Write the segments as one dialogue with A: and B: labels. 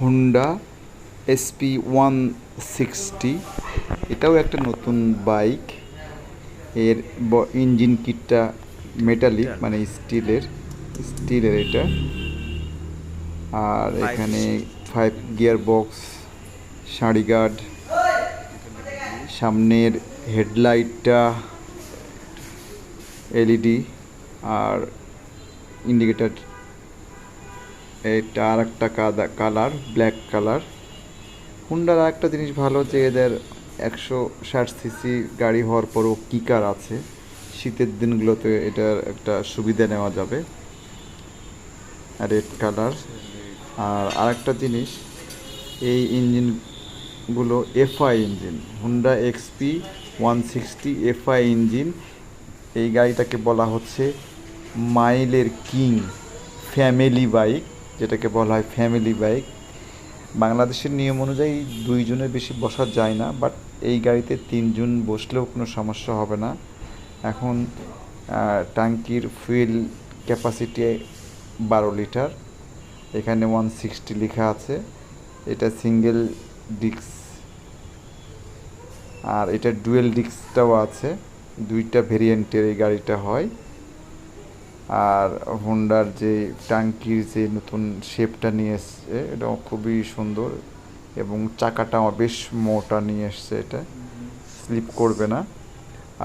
A: Honda SP160, এটাও একটা নতুন বাইক। এর ইঞ্জিন কিটটা মেটালিক, মানে স্টিলের এটা। আর এখানে 5 গিয়ার বক্স, সাঁড়ি গার্ড, সামনের হেডলাইটটা এলইডি, আর ইন্ডিকেটার। এটা আর একটা কালার, ব্ল্যাক কালার। হুন্ডার আর একটা জিনিস ভালো যে এদের 160 সিসি গাড়ি হওয়ার পরও কিকার আছে। শীতের দিনগুলোতে এটার একটা সুবিধা নেওয়া যাবে। Red colour. আর আরেকটা জিনিস, এই ইঞ্জিনগুলো FI engine, Honda XP160 FI engine. এই গাড়িটাকে বলা হচ্ছে মাইলের কিং, ফ্যামিলি বাইক, যেটাকে বলা হয় ফ্যামিলি বাইক। বাংলাদেশের নিয়ম অনুযায়ী 2 জনের বেশি বসা যায় না, বাট এই গাড়িতে 3 জন বসলেও কোনো সমস্যা হবে না। এখন ট্যাঙ্কির ফুয়েল ক্যাপাসিটি 12 লিটার। এখানে 160 লেখা আছে। এটা সিঙ্গেল ডিস্ক, আর এটা ডুয়েল ডিস্কটাও আছে। 2টা ভেরিয়েন্টের এই গাড়িটা হয়। আর হোন্ডার যে ট্যাঙ্কির যে নতুন শেপটা নিয়ে এসছে, এটাও খুবই সুন্দর, এবং চাকাটাও বেশ মোটা নিয়ে এসছে। এটা স্লিপ করবে না।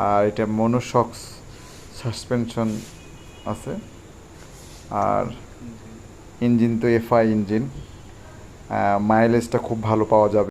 A: আর এটা মনোশক্স সাসপেনশন আছে। আর ইঞ্জিন তো এফআই ইঞ্জিন, মাইলেজটা খুব ভালো পাওয়া যাবে।